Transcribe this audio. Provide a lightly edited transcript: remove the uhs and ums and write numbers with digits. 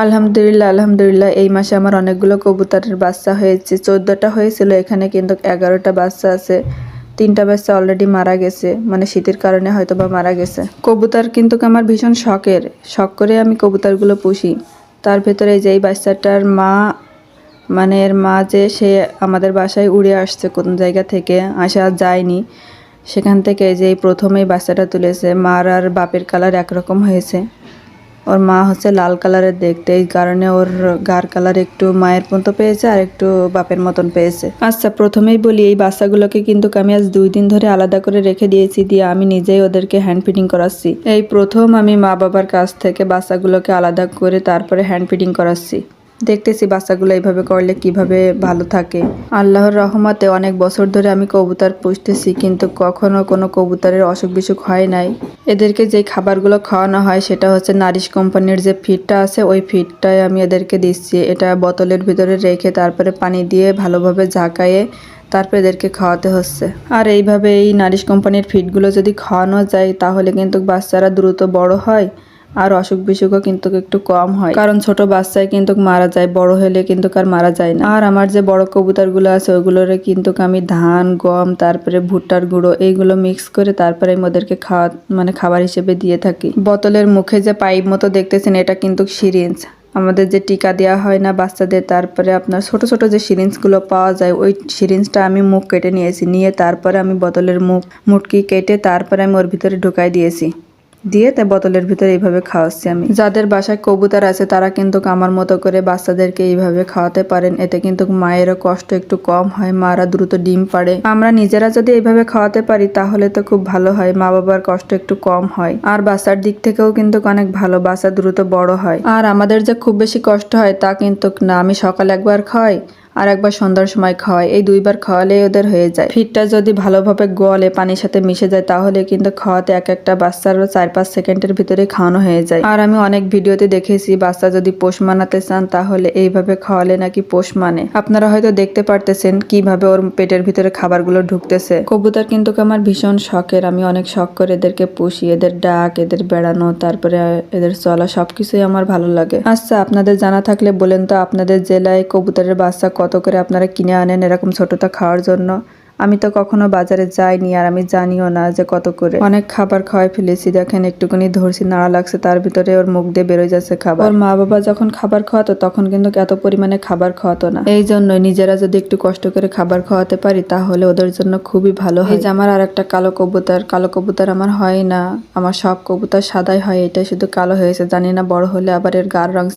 আলহামদুলিল্লাহ আলহামদুলিল্লাহ এই মাসে আমার অনেকগুলো কবুতরের বাচ্চা হয়েছে। 14টা হয়েছিল, এখানে কিন্তু 11টা বাচ্চা আছে। 3টা বাচ্চা অলরেডি মারা গেছে, মানে শীতের কারণে হয়তো বা মারা গেছে। কবুতর কিন্তু আমার ভীষণ শখ করে আমি কবুতরগুলো পুষি। তার ভেতরে যে এই বাচ্চাটার মা, মানে এর মা যে সে আমাদের বাসায় উড়ে আসছে কোন জায়গা থেকে, আসা যায়নি, সেখান থেকে যে প্রথমেই বাচ্চাটা তুলেছে। মার আর বাপের কালার একরকম হয়েছে। ওর মা হচ্ছে লাল কালারের দেখতে, এই কারণে ওর গার কালার একটু মায়ের মতো পেয়েছে আর একটু বাপের মতন পেয়েছে। আচ্ছা, প্রথমেই বলি এই বাচ্চাগুলোকে কিন্তু আমি আজ 2 দিন ধরে আলাদা করে রেখে দিয়েছি, দিয়ে আমি নিজেই ওদেরকে হ্যান্ড ফিডিং করাচ্ছি। এই প্রথম আমি মা বাবার কাছ থেকে বাচ্চাগুলোকে আলাদা করে তারপরে হ্যান্ড ফিডিং করাচ্ছি। দেখতেছি বাচ্চাগুলো এইভাবে করলে কিভাবে ভালো থাকে। আল্লাহর রহমতে অনেক বছর ধরে আমি কবুতর পুষতেছি, কিন্তু কখনো কোনো কবুতরের অসুখ বিসুখ হয় নাই। এদেরকে যে খাবারগুলো খাওয়ানো হয় সেটা হচ্ছে নারিশ কোম্পানির যে ফিডটা আছে, ওই ফিডটাই আমি এদেরকে দিচ্ছি। এটা বোতলের ভিতরে রেখে তারপরে পানি দিয়ে ভালোভাবে ঝাঁকায়ে তারপর এদেরকে খাওয়াতে হচ্ছে। আর এইভাবে এই নারিশ কোম্পানির ফিডগুলো যদি খাওয়ানো যায় তাহলে কিন্তু বাচ্চারা দ্রুত বড় হয় আর অসুখ বিসুখও কিন্তু একটু কম হয়। কারণ ছোট বাচ্চায় কিন্তু মারা যায়, বড় হলে কিন্তু আর মারা যায় না। আর আমার যে বড় কবুতরগুলো আছে ওগুলোরে কিন্তু আমি ধান, গম, তারপরে ভুট্টার গুঁড়ো এইগুলো মিক্স করে তারপরে আমি ওদেরকে খাবার হিসেবে দিয়ে থাকি। বোতলের মুখে যে পাইপ মতো দেখতেছেন এটা কিন্তু সিরিঞ্জ। আমাদের যে টিকা দেওয়া হয় না বাচ্চাদের, তারপরে আপনার ছোট ছোট যে সিরিঞ্জগুলো পাওয়া যায়, ওই সিরিঞ্জটা আমি মুখ কেটে নিয়েছি, নিয়ে তারপরে আমি বোতলের মুটকি কেটে তারপরে আমি ওর ভিতরে ঢুকাই দিয়েছি, দিয়ে তাই বোতলের ভিতরে এইভাবে খাওয়াচ্ছি আমি। যাদের বাসায় কবুতর আছে তারা কিন্তু আমার মতো করে বাচ্চাদেরকে এইভাবে খাওয়াতে পারেন। এতে কিন্তু মায়েরও কষ্ট একটু কম হয়, মারা দ্রুত ডিম পাড়ে। আমরা নিজেরা যদি এইভাবে খাওয়াতে পারি তাহলে তো খুব ভালো হয়, মা বাবার কষ্ট একটু কম হয়। আর বাচ্চার দিক থেকেও কিন্তু অনেক ভালো, বাচ্চা দ্রুত বড় হয়। আর আমাদের যে খুব বেশি কষ্ট হয় তা কিন্তু না। আমি সকালে একবার খাওয়াই আর একবার সন্ধ্যার সময় খাওয়াই, এই 2বার খাওয়ালেই ওদের হয়ে যায়। ফিডটা যদি ভালোভাবে গলে পানির সাথে মিশে যায় তাহলে কিন্তু খাওয়াতে একটা বাচ্চার 4-5 সেকেন্ডের ভিতরে খাওয়ানো হয়ে যায়। আর আমি অনেক ভিডিওতে দেখেছি বাচ্চা যদি পোষ মানাতে চান তাহলে এইভাবে খাওয়ালে নাকি পোষ মানে। আপনারা হয়তো দেখতে পারতেছেন কিভাবে ওর পেটের ভিতরে খাবারগুলো ঢুকতেছে। কবুতর কিন্তু আমার ভীষণ শখের, আমি অনেক শখ করে এদেরকে পুষি। এদের ডাক, এদের বেড়ানো, তারপরে এদের চলা সবকিছুই আমার ভালো লাগে। আচ্ছা, আপনাদের জানা থাকলে বলেন তো আপনাদের জেলায় কবুতরের বাচ্চা কত করে আপনারা কিনে আনেন এরকম ছোটটা খাওয়ার জন্য? আমি তো কখনো বাজারে যাইনি আর আমি জানিও না যে কত করে। অনেক খাবার খাওয়াই ফেলেছি, দেখেন একটুখানি ধরছি, নাড়া লাগছে, তার ভিতরে ওর মুখ দিয়ে বেরোয় যাচ্ছে খাবার। ওর মা বাবা যখন খাবার খাওয়াতো তখন কিন্তু এত পরিমাণে খাবার খাওয়াতো না। এই জন্যই নিজেরা যদি একটু কষ্ট করে খাবার খাওয়াতে পারি তাহলে ওদের জন্য খুবই ভালো হয়। এই যে আমার আর একটা কালো কবুতর আমার হয় না, আমার সব কবুতর সাদাই হয়, এটা শুধু কালো হয়েছে। জানি না বড় হলে আবার এর গার রং